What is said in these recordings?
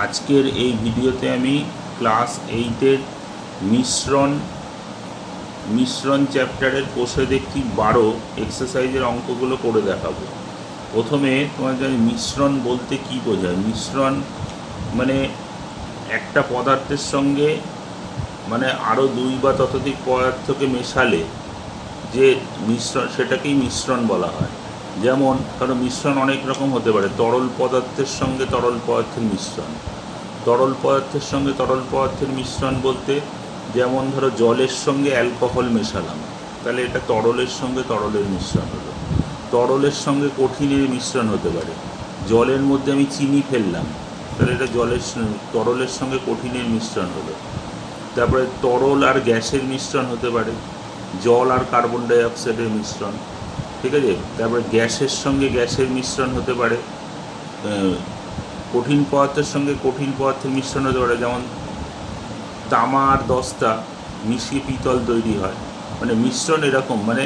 আজকের এই ভিডিওতে আমি ক্লাস 8-এর মিশ্রণ চ্যাপ্টারের কোষে দেখি 12 এক্সারসাইজের অঙ্কগুলো করে দেখাবো। প্রথমে তোমার জানি মিশ্রণ বলতে কি বোঝায়। মিশ্রণ মানে একটা পদার্থের সঙ্গে মানে আরও 2 বা ততোধিক পদার্থকে মেশালে যে মিশ্রণ, সেটাকেই মিশ্রণ বলা হয়। যেমন ধরো মিশ্রণ অনেক রকম হতে পারে। তরল পদার্থের সঙ্গে তরল পদার্থের মিশ্রণ, তরল পদার্থের সঙ্গে তরল পদার্থের মিশ্রণ বলতে যেমন ধরো জলের সঙ্গে অ্যালকোহল মেশালাম, তাহলে এটা তরলের সঙ্গে তরলের মিশ্রণ হলো। তরলের সঙ্গে কঠিনের মিশ্রণ হতে পারে। জলের মধ্যে আমি চিনি ফেললাম, তাহলে এটা তরলের সঙ্গে কঠিনের মিশ্রণ হলো। তারপরে তরল আর গ্যাসের মিশ্রণ হতে পারে, জল আর কার্বন ডাইঅক্সাইডের মিশ্রণ, ঠিক আছে। তারপরে গ্যাসের সঙ্গে গ্যাসের মিশ্রণ হতে পারে, কঠিন পদার্থের সঙ্গে কঠিন পদার্থের মিশ্রণ হতে পারে। যেমন তামা আর দস্তা মিশিয়ে পিতল তৈরি হয়। মানে মিশ্রণ এরকম, মানে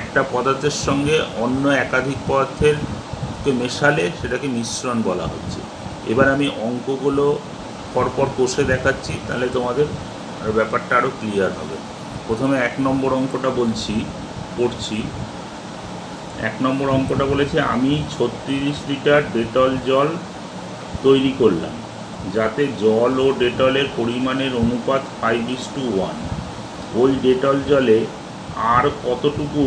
একটা পদার্থের সঙ্গে অন্য একাধিক পদার্থেরকে মেশালে সেটাকে মিশ্রণ বলা হচ্ছে। এবার আমি অঙ্কগুলো পরপর কষে দেখাচ্ছি, তাহলে তোমাদের ব্যাপারটা আরও ক্লিয়ার হবে। প্রথমে 1 নম্বর অঙ্কটা পড়ছি। 1 নম্বর অঙ্কটা বলেছে, আমি 36 লিটার ডেটল জল তৈরি করলাম, যাতে জল ও ডেটলের পরিমাণের অনুপাত 5:1। ওই ডেটল জলে আর কতটুকু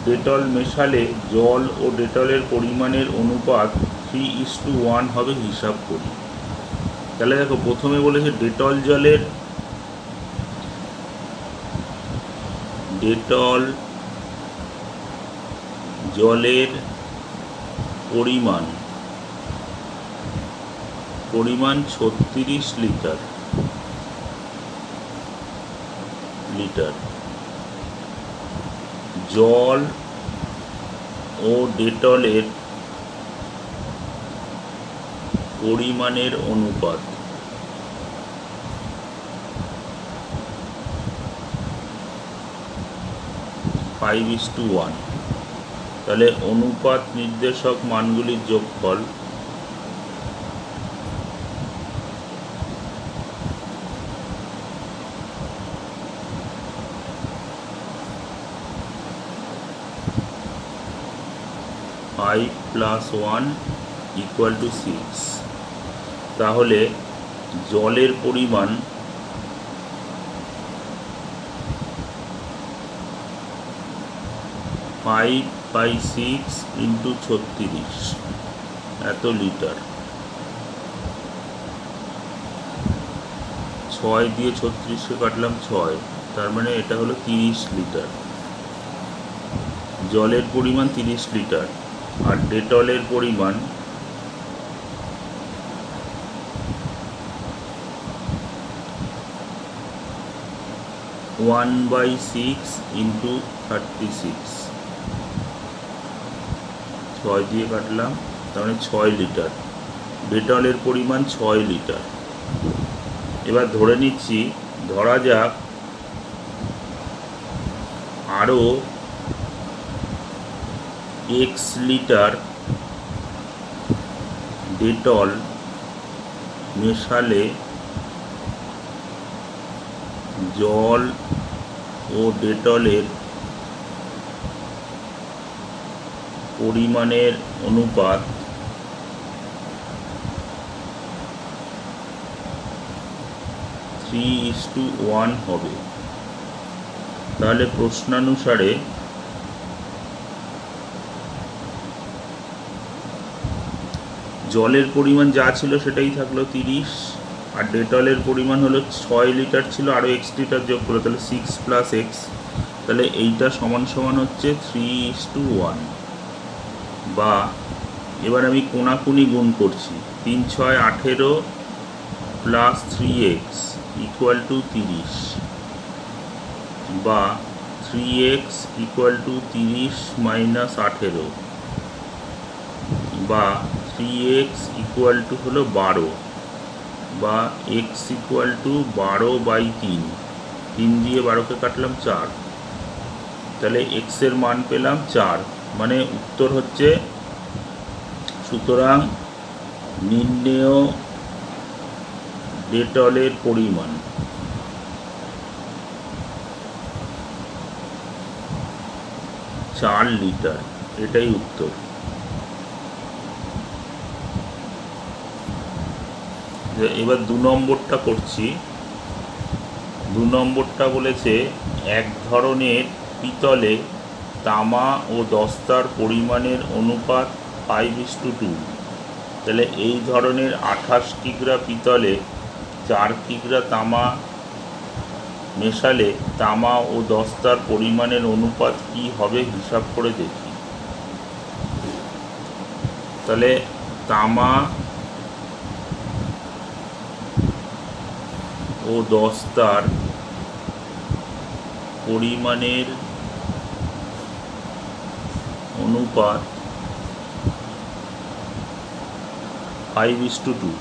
ডেটল মেশালে জল ও ডেটলের পরিমাণের অনুপাত 3:1 হবে, হিসাব করি। তাহলে দেখো, প্রথমে বলেছে ডেটল জলের পরিমাণ 36 লিটার। জল ও ডেটলের পরিমাণের অনুপাত 5:1। তাহলে অনুপাত নির্দেশক মানগুলির যোগফল 5 + 1 = 6। তাহলে জলের পরিমাণ 5/6 × 36, এত লিটার। 6 দিয়ে 36কে কাটলাম 6, তার মানে এটা হলো 30 লিটার। জলের পরিমাণ 30 লিটার আর ডেটলের পরিমাণ 1/6 × 36, 6 দিয়ে কাটলাম, তার মানে 6 লিটার। ডেটলের পরিমাণ 6 লিটার। এবার ধরা যাক আরও x লিটার ডেটল মেশালে জল ও ডেটলের পরিমাণের অনুপাত 3:1 হবে। তাহলে প্রশ্নানুসারে জলের পরিমাণ যা ছিল সেটাই থাকলো 30, আর ডেটলের পরিমাণ হলো 6 লিটার ছিল, আরও x লিটার যোগ করলো, তাহলে 6 + x। তাহলে এইটা সমান হচ্ছে 3:1। বা এবার আমি কোনাকুনি গুণ করছি, 3 × 6 = 18 + 3x = 30, বা 3x = 30 - 18, বা 3x = হলো 12, বা x = 12/3। 3 দিয়ে 12কে কাটলাম 4, তাহলে x এর মান পেলাম 4। মানে উত্তর হচ্ছে, সুতরাং নির্ণেয় ডেটলের পরিমাণ, চার লিটার, এটাই উত্তর। এবার 2 নম্বরটা করছি। 2 নম্বরটা বলেছে এক ধরনের পিতলে তামা ও দস্তার পরিমাণের অনুপাত 5:2। তাহলে এই ধরনের 28 কিগ্রা পিতলে 4 কিগ্রা তামা মেশালে তামা ও দস্তার পরিমাণের অনুপাত কি হবে হিসাব করে দেখি। তাহলে তামা ও দস্তার পরিমাণের অনুপাত 5:2।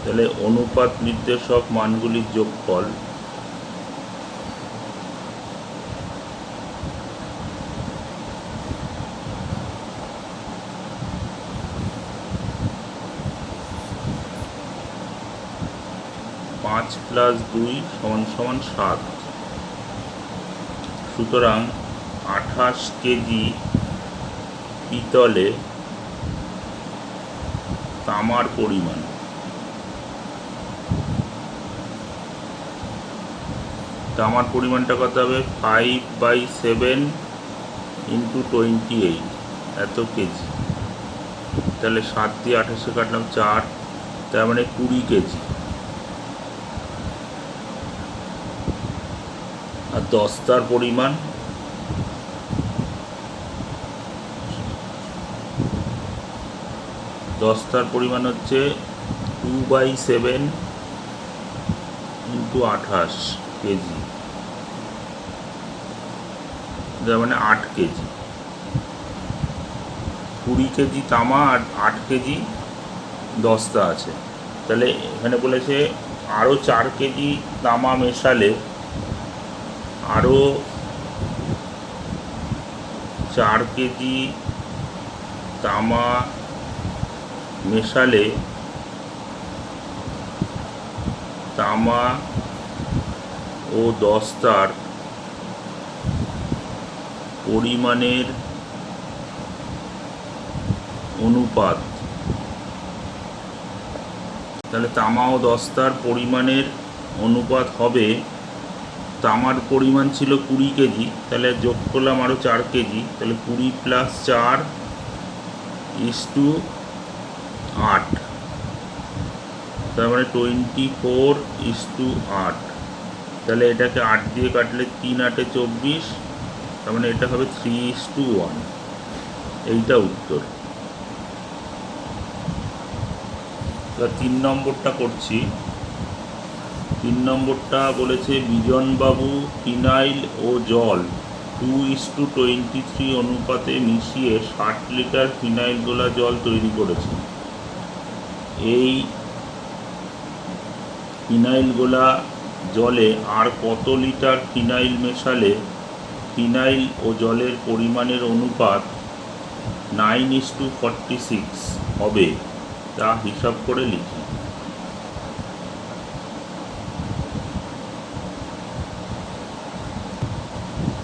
তাহলে অনুপাত নির্দেশক মানগুলির যোগফল +2 = 7। সুতরাং 28 কেজি পিতলে তামার পরিমাণ, তামার পরিমাণটা কত হবে? 5/7 × 28, এত কেজি। তাহলে 7 দিয়ে 28 কাটলাম 4, তার মানে 20 কেজি। আর দস্তার পরিমাণ হচ্ছে 2/7 × 28 কেজি, তার মানে 8 কেজি। 20 কেজি তামা আর 8 কেজি দস্তা আছে। তাহলে এখানে বলেছে আরও 4 কেজি তামা মেশালে, আরও 4 কেজি তামা মেশালে তামা ও দস্তার পরিমাণের অনুপাত, তাহলে তামা ও দস্তার পরিমাণের অনুপাত হবে, তামার পরিমাণ ছিল 20 কেজি, তাহলে যোগ করলাম আরও 4 কেজি, তাহলে 20 + 4 = 8, তার মানে 24:8। তাহলে এটাকে 8 দিয়ে কাটলে 3 × 8 = 24, তার মানে এটা হবে 3:1। এইটা উত্তর। 3 নম্বরটা করছি। 3 নম্বরটা বলেছে বিজনবাবু ফিনাইল ও জল 2:23 অনুপাতে মিশিয়ে 60 লিটার ফিনাইল গোলা জল তৈরি করেছেন। এই ফিনাইল গোলা জলে আর কত লিটার ফিনাইল মেশালে ফিনাইল ও জলের পরিমাণের অনুপাত 9:46 হবে, তা হিসাব করে লিখি।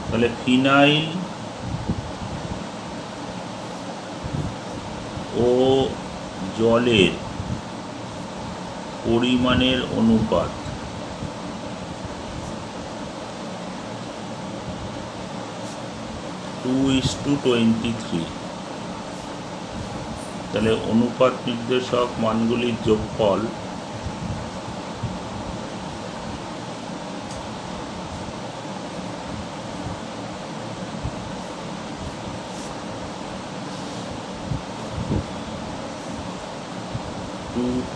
তাহলে ফিনাইল ও জলের পরিমাণের অনুপাত 2:23। তাহলে অনুপাত নির্দেশক মানগুলির যোগফল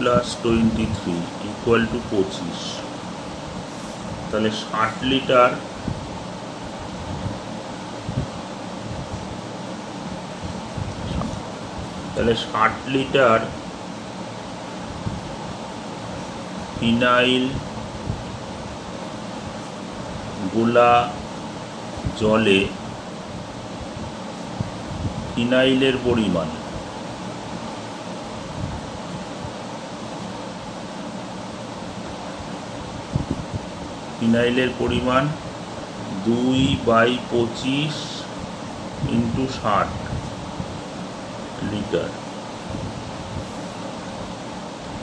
+ 23 = 25। তাহলে 60 লিটার ফিনাইল গোলা জলে ফিনাইলের পরিমাণ ফিনাইলের পরিমাণ 2/25 × 60 লিটার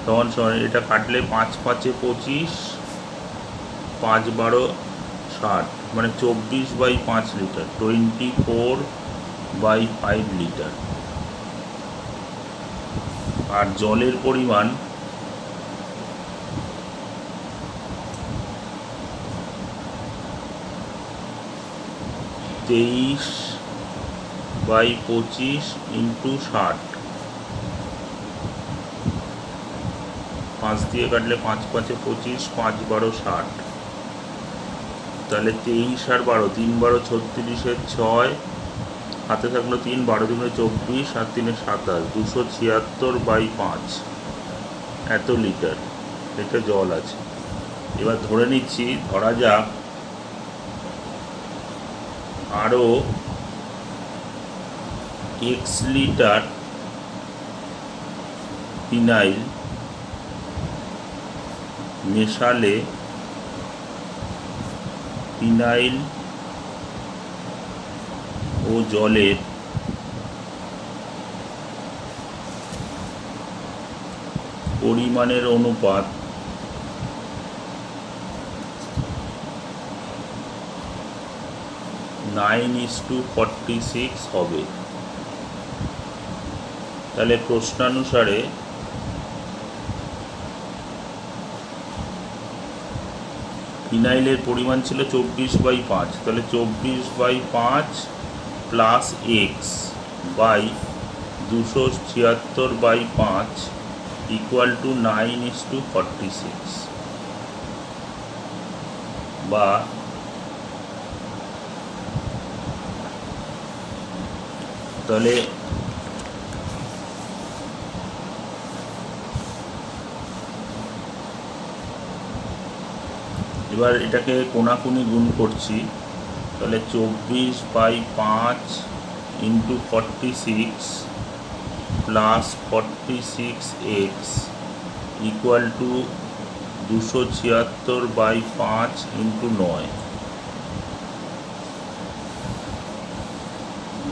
তখন এটা কাটলে 5 × 5 = 25, 5 × 12 = 60, মানে 24/5 লিটার, 24/5 লিটার। আর জলের পরিমাণ 23/25 × 60, 5 দিয়ে কাটলে 5 × 5 = 25, 5 × 12 = 60, তাহলে 23 আর 12, 3 × 12 = 36, 6 হাতে থাকলো 3, 12 × 2 = 24, আর 3 × 27, 276/5 এত লিটার এটা জল আছে। এবার ধরে নিচ্ছি, ধরা যাক আরও x লিটার ফিনাইল মেশালে ফিনাইল ও জলের পরিমাণের অনুপাত 9:46 হবে। তাহলে প্রশ্নানুসারে ফিনাইলের পরিমাণ ছিল 24/5, তাহলে 24/5 প্লাস x বাই 276/5 = 9:46, বা তাহলে এবার এটাকে কোনাকুনি গুণ করছি, তাহলে 24/5 × 46 প্লাস 46x = 276/5 × 9,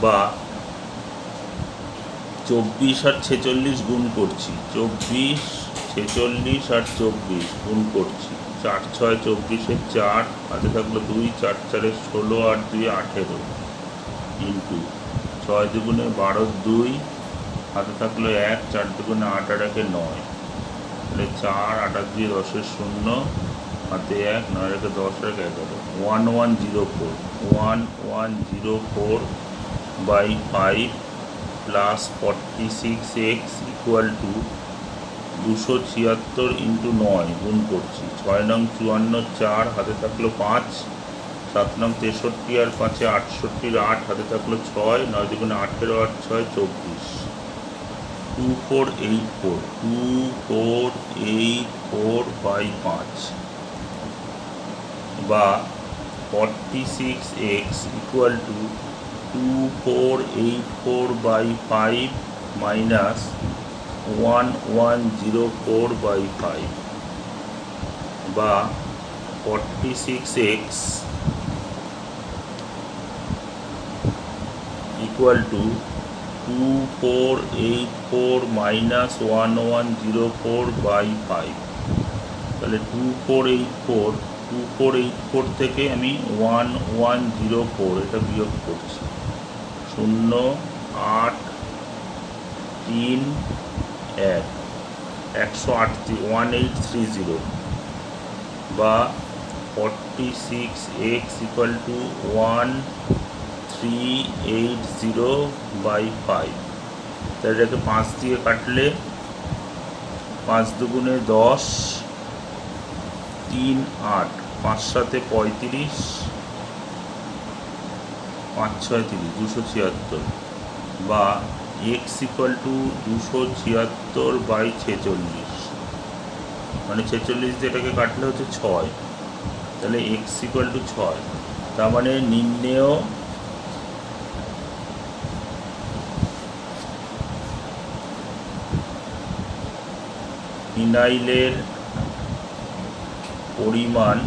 বা 24 আর 46 গুণ করছি, 24, 46 আর 24 গুণ করছি, 4 × 6 = 24, 4 হাতে থাকলো 2, 4 × 4 = 16, আর 2 = 18, ইন্টু 6 × 2 = 12, 2 হাতে থাকলো 1, 4 × 2 = 8, আর 1 = 9, তাহলে 4, 8 আর 2 = 10, 0 হাতে 1, 9 × 10, আর 11, 1104, 1104/5 প্লাস 46x = 276 × 9 গুণ করছি, 6 নং 54, 4 হাতে থাকলো 5, 7 নং 63, আর 5 = 68, 8 হাতে থাকলো 6, 9 × 2 = 18, আর 6 = 24, 2484/5, বা 46x = 2484/5 minus 1104/5, বা 46x = 2484 minus 1104/5, তাহলে 2484 থেকে আমি 1104 এটা বিয়োগ করছি, 0, 8, 3, 1, 1830, বা 46x = 1380/5, তাহলে এটাকে 5 দিয়ে কাটলে 5 × 2 = 10, 3, 8, 5 × 7 = 35, 5, 6, 30, 276, বা x = 276/46, মানে 46 দিয়ে এটাকে কাটলে হচ্ছে 6, তাহলে x = 6, তার মানে নির্ণেয় ফিনাইলের পরিমাণ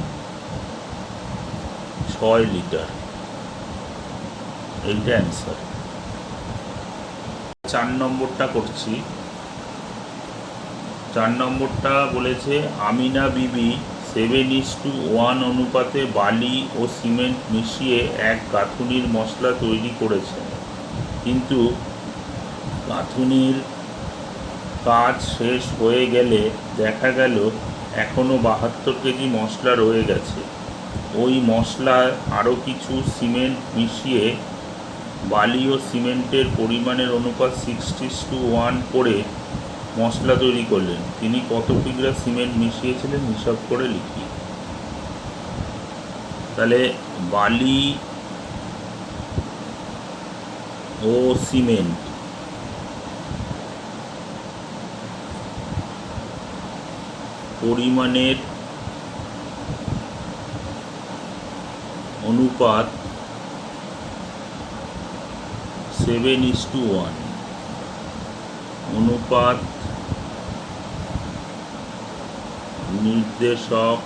6 লিটার। এইটা অ্যান্সার। 4 নম্বরটা করছি। 4 নম্বরটা বলেছে আমিনা বিবি 7:1 অনুপাতে বালি ও সিমেন্ট মিশিয়ে এক গাঁথুনির মশলা তৈরি করেছেন, কিন্তু গাঁথুনির কাজ শেষ হয়ে গেলে দেখা গেল এখনও 72 কেজি মশলা রয়ে গেছে। ওই মশলায় আরও কিছু সিমেন্ট মিশিয়ে বালি ও সিমেন্টের পরিমাণের অনুপাত 6:1 করে মশলা তৈরি করলেন। তিনি কত কিগ্রা সিমেন্ট মিশিয়েছিলেন হিসাব করে লিখি। তাহলে বালি ও সিমেন্ট পরিমাণের অনুপাত 7:1। অনুপাত নির্দেশক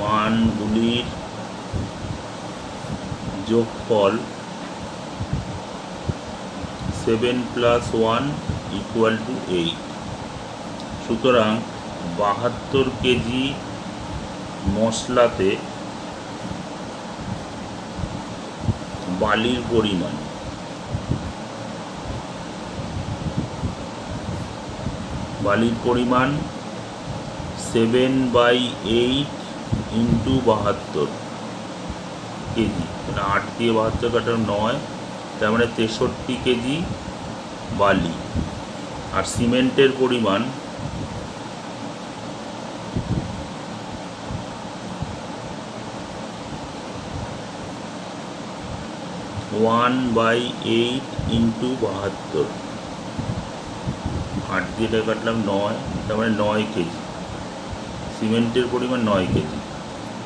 মানগুলির যোগফল 7 + 1 = 8। সুতরাং 72 কেজি মশলাতে বালির পরিমাণ বালির 7/8 × 72 কেজি, মানে 8 দিয়ে 72 কাটা 9, তার মানে 63 কেজি বালি। আর সিমেন্টের পরিমাণ 1/8 × 72, 8 দিয়ে কাটলাম 9, তার মানে 9 কেজি। সিমেন্টের পরিমাণ 9 কেজি।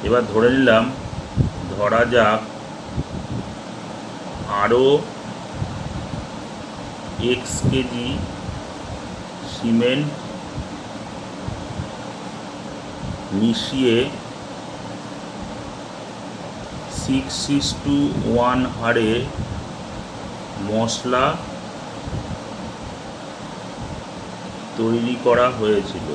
এবার ধরা যাক আরও x কেজি সিমেন্ট মিশিয়ে 6:1 হারে মশলা তৈরি করা হয়েছিল।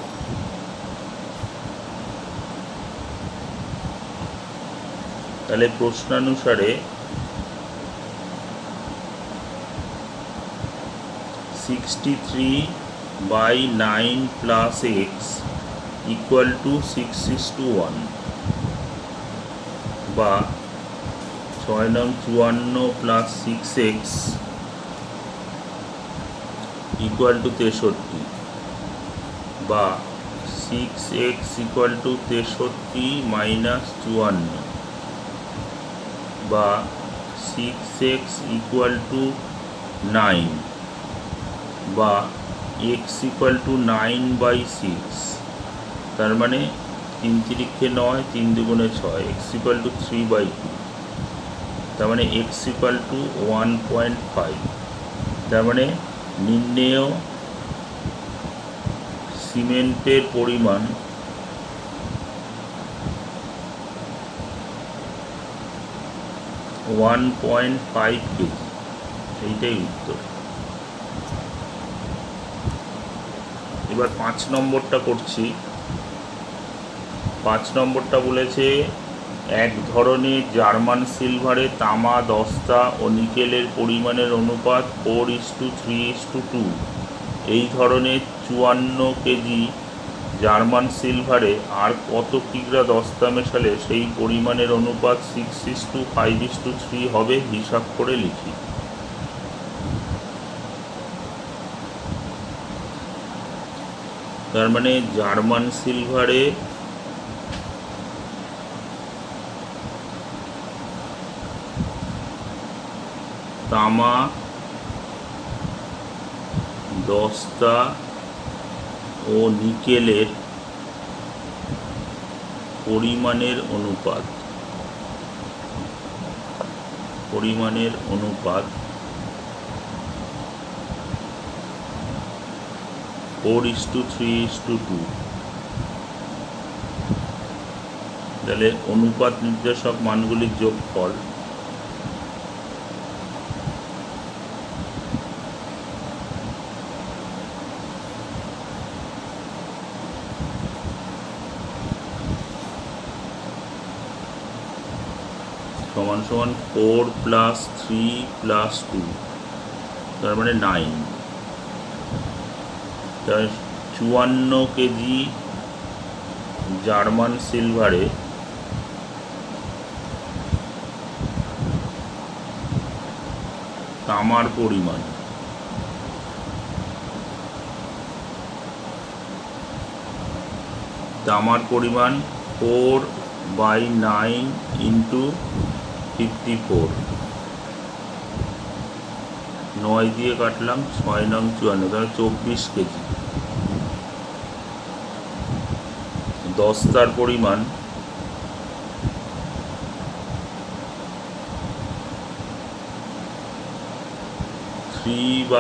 তাহলে প্রশ্নানুসারে 63/9 + x = 6:1, বা 6 × 54 + 6x = 63, বা 6x = 63 - 54, বা 6x = 9, বা x = 9/6। তার মানে 3 × 9, 3 × 2 = 6, x = 3/2, তার মানে x = 1.5। তার মানে নির্ণেয় সিমেন্টের পরিমাণ 1.5 কেজি। এইটাই উত্তর। এবার 5 নম্বরটা করছি। 5 নম্বরটা বলেছে এক ধরনের জার্মান সিলভারে তামা, দস্তা ও নিকেলের পরিমাণের অনুপাত 4:3:2। এই ধরনের 54 কেজি জার্মান সিলভারে আর কত কিগ্রা দস্তা মেশালে সেই পরিমাণের অনুপাত 6:5:3 হবে হিসাব করে লিখি। তার মানে জার্মান সিলভারে তামা, দস্তা ও নিকেলের পরিমাণের অনুপাত 4:3:2। তাহলে অনুপাত নির্দেশক মানগুলির যোগফল সমান সমান 4 + 3 + 2, তার মানে 9। 54 কেজি জার্মান সিলভারে তামার পরিমাণ তামার পরিমাণ 4/9 × 54, 9 দিয়ে কাটলাম 6 নং 54, তাহলে 24 কেজি। দস্তার পরিমাণ 3/9 ×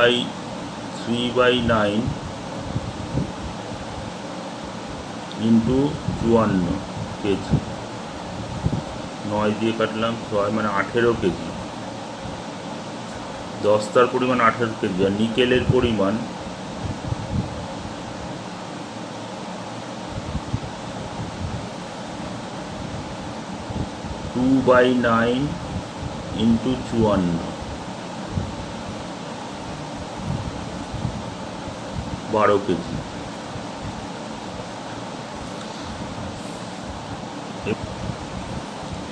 54 কেজি, 9 দিয়ে কাটলাম 6, মানে 18 কেজি। দস্তার পরিমাণ 18 কেজি। আর নিকেলের পরিমাণ 2/9 × 54, 12 কেজি।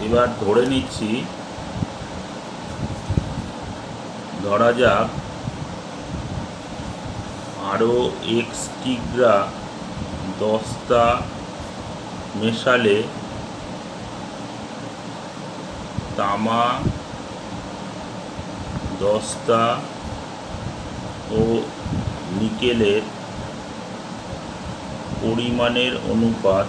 এবার ধরে নিচ্ছি, ধরা যাক আরও x কিগ্রা দস্তা মেশালে তামা, দস্তা ও নিকেলের পরিমাণের অনুপাত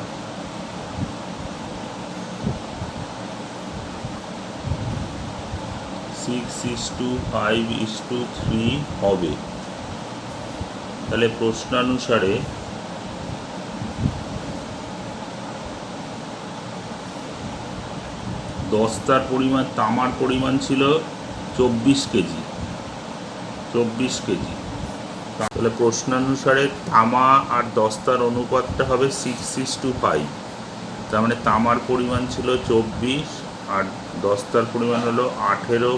6:5:3 হবে। তাহলে প্রশ্নানুসারে দস্তার পরিমাণ, তামার পরিমাণ ছিল 24 কেজি, তাহলে প্রশ্নানুসারে তামা আর দস্তার অনুপাতটা হবে 6:5। তার মানে তামার পরিমাণ ছিল 24 আর দস্তার পরিমাণ হলো 18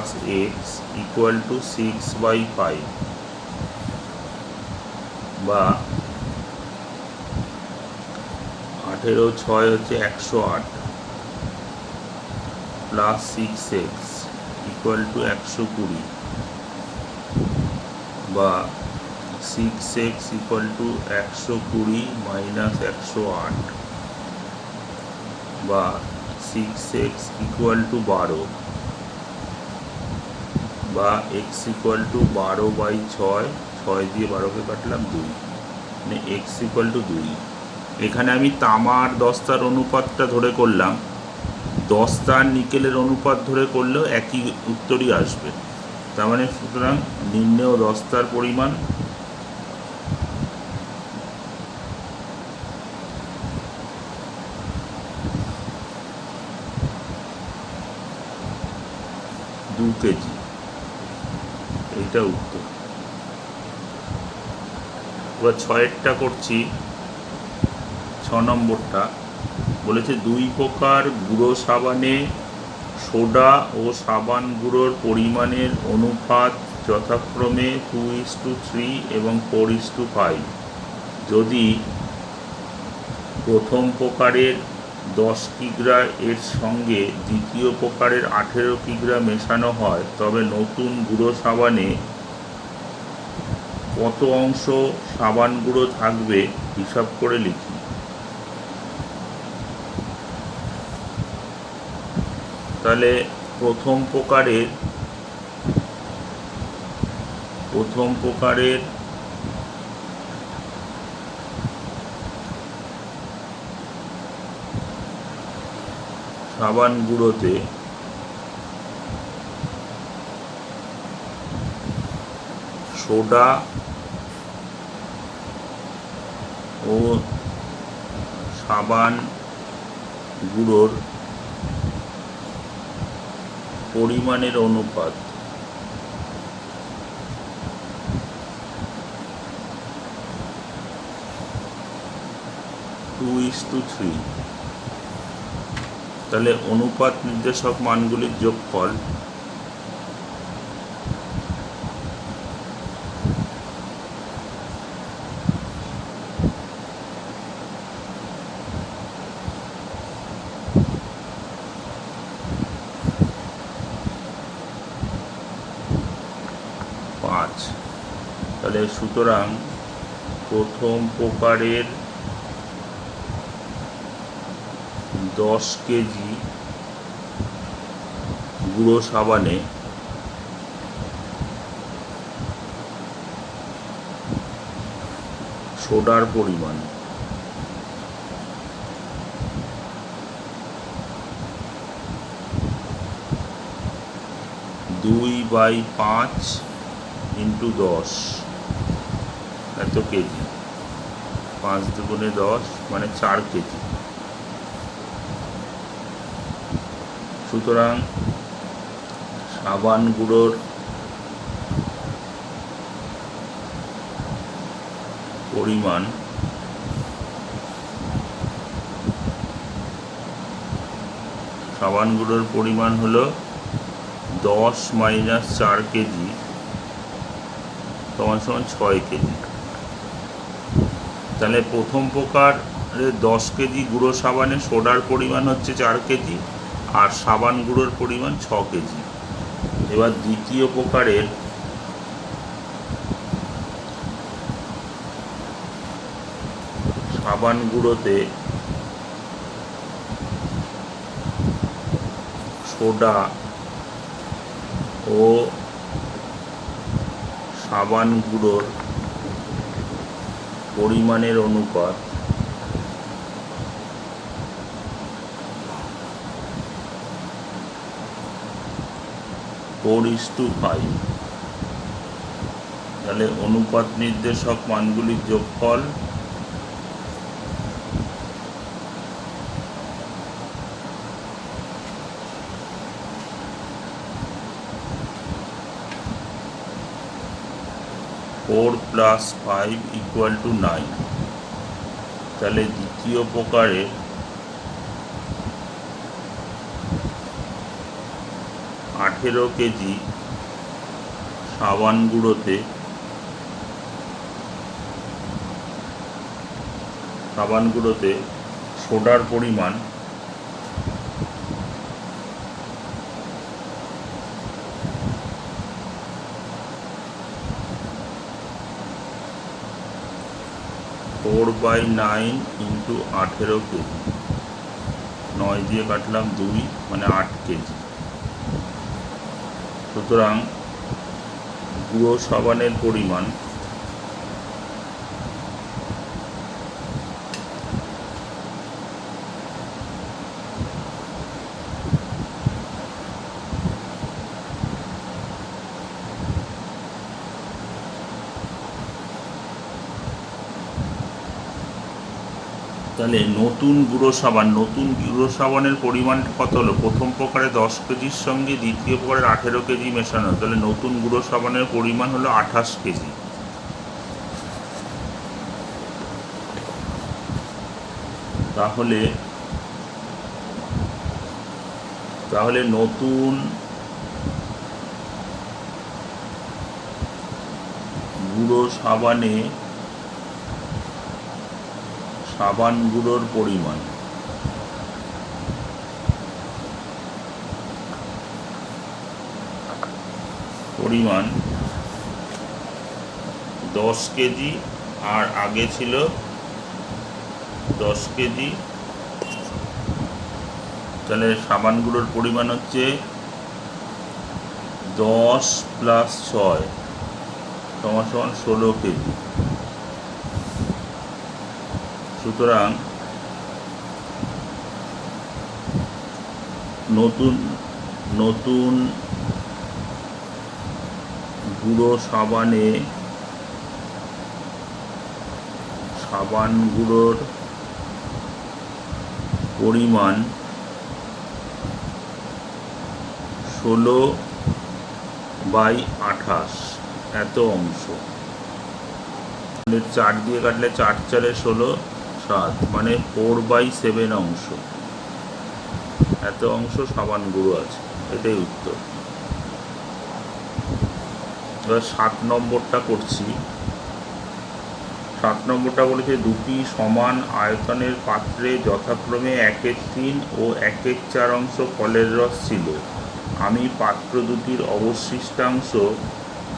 + x = 6/5, বা 18 6 হচ্ছে 108 + 6x = 120, বা 6x = 120 - 108, বা 6x = 12, বা x = 12/6, 6 দিয়ে 12কে কাটলাম 2, মানে x = 2। এখানে আমি তামা আর দস্তার অনুপাতটা ধরে করলাম, দস্তা আর নিকেলের অনুপাত ধরে করলেও একই উত্তরই আসবে। তার মানে সুতরাং নির্ণেয় দস্তার পরিমাণ দু কেজি, এইটা উত্তর। এবার 6এরটা করছি। 6 নম্বরটা বলেছে 2 প্রকার গুঁড়ো সাবানে সোডা ও সাবান গুঁড়োর পরিমাণের অনুপাত যথাক্রমে 2:3 এবং 4:5। যদি প্রথম প্রকারের 10 কিগ্রা এর সঙ্গে দ্বিতীয় প্রকারের 18 কিগ্রা মেশানো হয়, তবে নতুন গুঁড়ো সাবানে কত অংশ সাবান গুঁড়ো থাকবে হিসাব করে লিখি। তাহলে প্রথম প্রকারের সাবান গুঁড়োতে সোডা ও সাবান গুঁড়োর পরিমাণের অনুপাত টু ইস টু থ্রি। তাহলে অনুপাত নির্দেশক মানগুলির যোগফল পাঁচ। তাহলে সুতরাং প্রথম প্রকারের 10 কেজি গুঁড়ো সাবানে সোডার পরিমাণ 2/5 × 10 এত কেজি, 5 দুগুণে 10 মানে 4 কেজি। সুতরাং সাবান গুঁড়োর পরিমাণ হলো 10 - 4 কেজি = 6 কেজি। তাহলে প্রথম প্রকারে 10 কেজি গুঁড়ো সাবানে সোডার পরিমাণ হচ্ছে 4 কেজি আর সাবান গুঁড়োর পরিমাণ 6 কেজি। এবার দ্বিতীয় প্রকারের সাবান গুঁড়োতে সোডা ও সাবান গুঁড়োর পরিমাণের অনুপাত 4:5। তাহলে অনুপাত নির্দেশক মানগুলির যোগফল (4 + 5 = 9। তাহলে দ্বিতীয় প্রকারের 18 কেজি সাবান গুঁড়োতে সোডার পরিমাণ 4/9 × 18 কেজি, 9 দিয়ে কাটলাম 2 মানে 8 কেজি। সুতরাং গুঁড়ো সাবানের পরিমাণ তাহলে নতুন গুঁড়ো সাবানের পরিমাণটা কত হলো? প্রথম প্রকারে 10 কেজির সঙ্গে দ্বিতীয় প্রকারের 18 কেজি মেশানো, তাহলে নতুন গুঁড়ো সাবানের পরিমাণ হলো 28 কেজি। তাহলে নতুন গুঁড়ো সাবানে সাবান গুঁড়োর পরিমাণ পরিমাণ 10 কেজি আর আগে ছিল 10 কেজি। তাহলে সাবান গুঁড়োর পরিমাণ হচ্ছে 10 + 6 = 16 কেজি। সুতরাং নতুন গুঁড়ো সাবানে সাবান গুঁড়োর পরিমাণ 16/28 এত অংশ। 4 দিয়ে কাটলে 4 4 16 7 মানে 4/7 অংশ, এত অংশ সাবান গুঁড়ো আছে। এটাই উত্তর। এবার 7 নম্বরটা করছি। 7 নম্বরটা বলেছে দুটি সমান আয়তনের পাত্রে যথাক্রমে 1/3 ও 1/4 অংশ ফলের রস ছিল। আমি পাত্র দুটির অবশিষ্টাংশ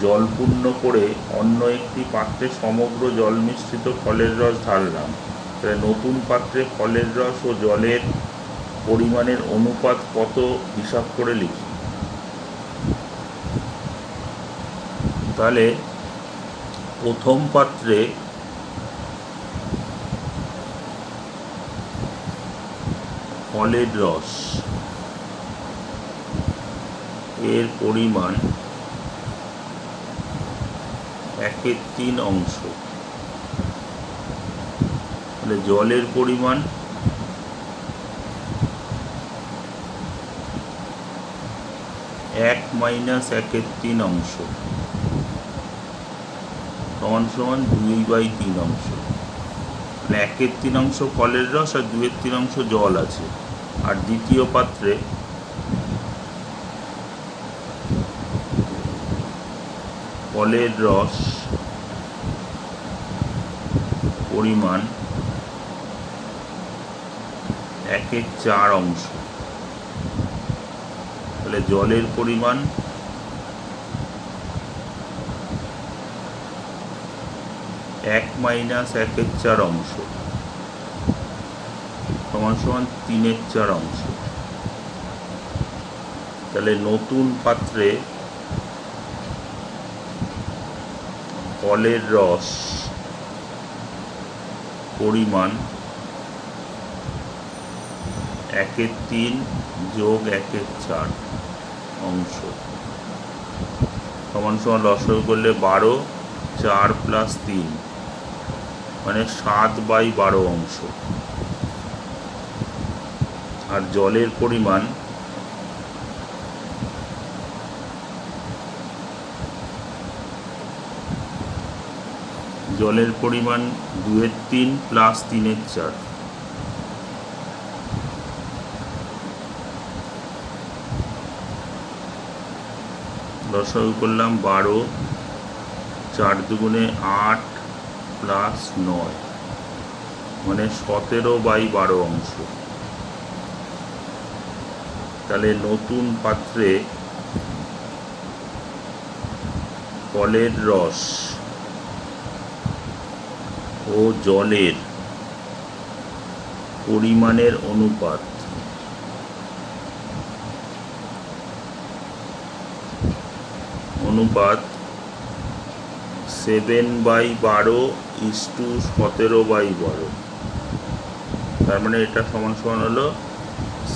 জলপূর্ণ করে অন্য একটি পাত্রে সমগ্র জল মিশ্রিত ফলের রস ঢাললাম। তাহলে নতুন পাত্রে ফলের রস ও জলের পরিমাণের অনুপাত কত হিসাব করে লিখি। তাহলে প্রথম পাত্রে ফলের রস এর পরিমাণ 1/3 অংশ, তাহলে জলের পরিমাণ 1 - 1/3 অংশ সমান 2/3 অংশ। মানে 1/3 অংশ ফলের রস আর 2/3 অংশ জল আছে। আর দ্বিতীয় পাত্রে ফলের রস পরিমাণ 1/4 অংশ, তাহলে জলের পরিমাণ 1 - 1/4 অংশ সমান 3/4 অংশ। তাহলে নতুন পাত্রে ফলের রস পরিমাণ 1/3 যোগ 1/4 অংশ সমান লসাগু করলে 12, 4 + 3 মানে 7/12 অংশ। আর জলের পরিমাণ জলের পরিমাণ 2/3 + 3/4 লসাগু করলাম 12, 4 দুগুণে 8 + 9 মানে 17/12 অংশ। তাহলে নতুন পাত্রে ফলের রস ও জলের পরিমাণের অনুপাত 7/12 = 17/12। তার মানে এটা সমান হলো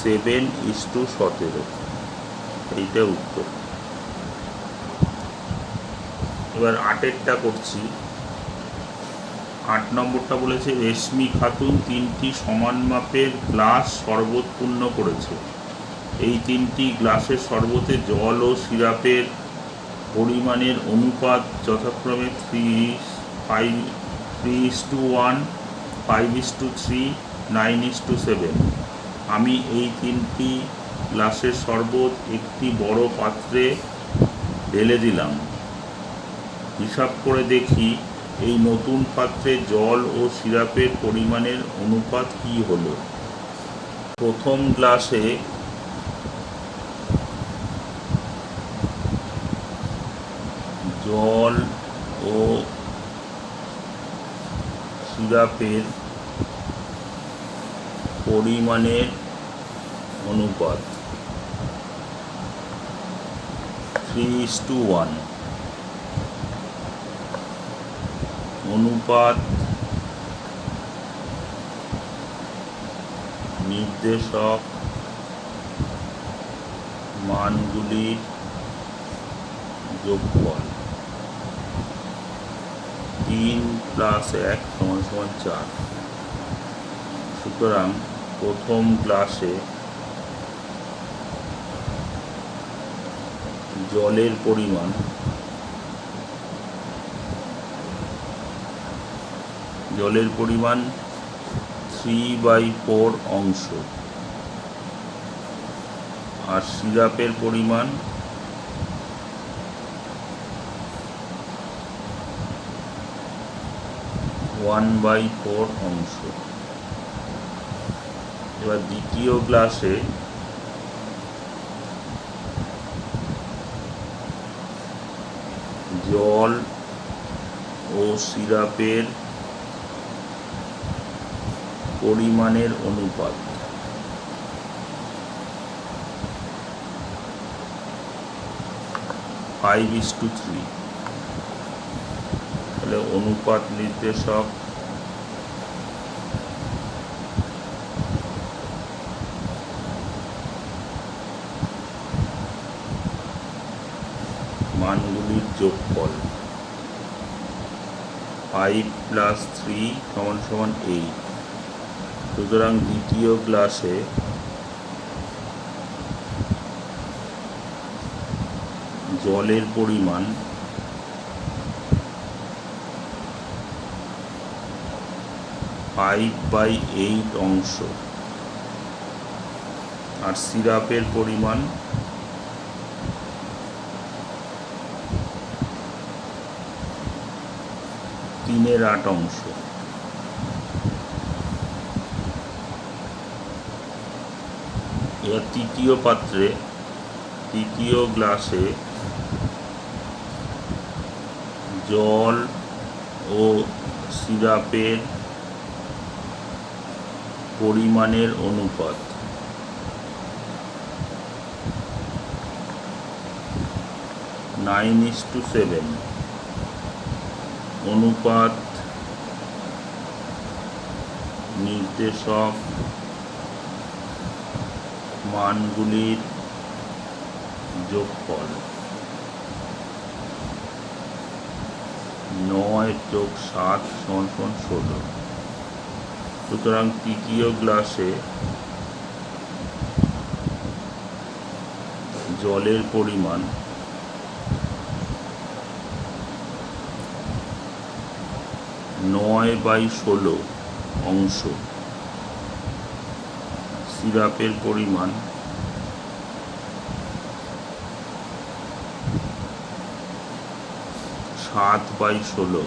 7:17। এইটা উত্তর। এবার 8এরটা করছি। 8 নম্বরটা বলেছে রেশমি খাতুন 3টি সমান মাপের গ্লাস শরবত পূর্ণ করেছে। এই 3টি গ্লাসের শরবতে জল ও সিরাপের পরিমাণের অনুপাত যথাক্রমে 3:1, 5:3, 9:7। আমি এই 3টি গ্লাসের শরবত একটি বড় পাত্রে ঢেলে দিলাম। হিসাব করে দেখি এই নতুন পাত্রে জল ও সিরাপের পরিমাণের অনুপাত কি হলো। প্রথম গ্লাসে জল ও সিরাপের পরিমাণের অনুপাত 3:1। অনুপাত নির্দেশক মানগুলির যোগফল 3 + 1 = 4। সুতরাং প্রথম গ্লাসে জলের পরিমাণ 3/4 অংশ আর সিরাপের পরিমাণ 1/4 অংশ। এবার দ্বিতীয় গ্লাসে জল ও সিরাপের পরিমাণের অনুপাত 5:3। তাহলে অনুপাত নির্দেশক মানগুলির যোগফল 5 + 3 = 8। সুতরাং দ্বিতীয় গ্লাসে জলের পরিমাণ 5/8 অংশ আর সিরাপের পরিমাণ 3/8 অংশ। এবার তৃতীয় গ্লাসে জল ও সিরাপের পরিমাণের অনুপাত 9:7। অনুপাত নির্দেশক মানগুলির যোগফল 9 + 7 = 16। সুতরাং তৃতীয় গ্লাসে জলের পরিমাণ 9/16 অংশ, সিরাপের পরিমাণ 7/16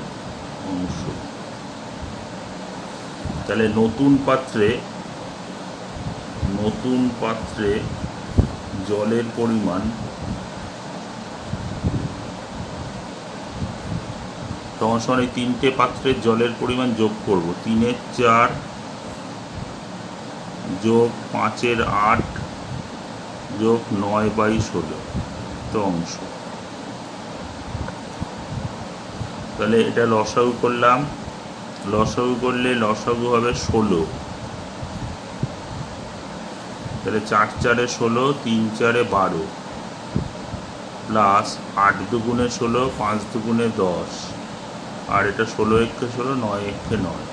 অংশ। তাহলে নতুন পাত্রে জলের পরিমাণ তখন এই তিনটে পাত্রের জলের পরিমাণ যোগ করব। 3/4 যোগ 5/8 যোগ 9/16 অংশ। তাহলে এটা লসাগু করলাম, লসাগু করলে লসাগু হবে 16। তাহলে 4 × 4 = 16, 3 × 4 = 12 প্লাস 8 × 2 = 16, 5 × 2 = 10 আর এটা 16 × 1 = 16, 9 × 1 = 9।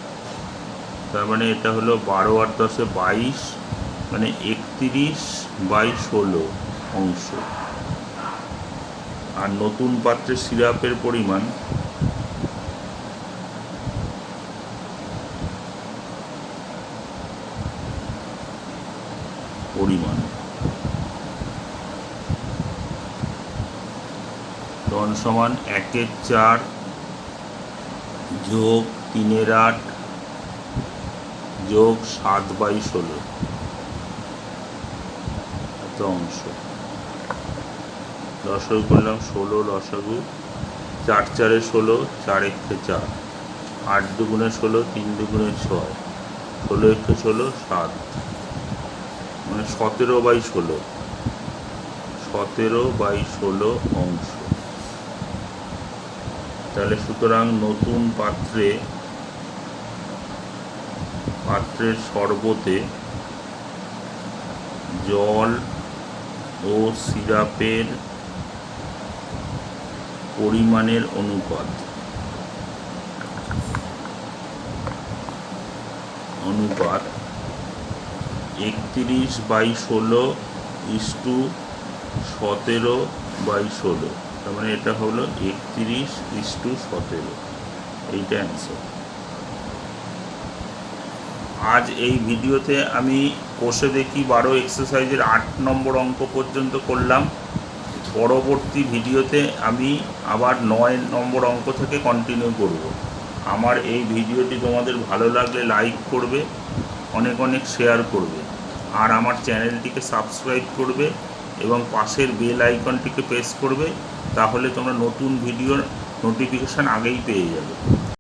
তার মানে এটা হলো 12 আর 10 = 22, মানে 31/16 অংশ। আর নতুন পাত্রে সিরাপের পরিমাণ তখন সমান 1/4 যোগ 3/8 যোগ 7/16 এত অংশ। লসাগু করলাম 16, লসাগু 4 × 4 = 16, 4 × 1 = 4, 8 × 2 = 16, 3 × 2 = 6, 16 × 1 = 16, 7, মানে 17/16 অংশ। তাহলে সুতরাং নতুন পাত্রের শরবতে জল ও সিরাপের পরিমাণের অনুপাত 9 31/16:17/16, তার মানে এটা হলো 31:17, এইটা অ্যান্সার। আজ এই ভিডিওতে আমি কষে দেখি 12 এক্সারসাইজের 8 নম্বর অঙ্ক পর্যন্ত করলাম। পরবর্তী ভিডিওতে আমি আবার 9 নম্বর অঙ্ক থেকে কন্টিনিউ করব। আমার এই ভিডিওটি তোমাদের ভালো লাগলে লাইক করবে, অনেক অনেক শেয়ার করবে, আর আমার চ্যানেলটিকে সাবস্ক্রাইব করবে এবং পাশের বেল আইকনটিকে প্রেস করবে, তাহলে তোমরা নতুন ভিডিওর নোটিফিকেশান আগেই পেয়ে যাবে।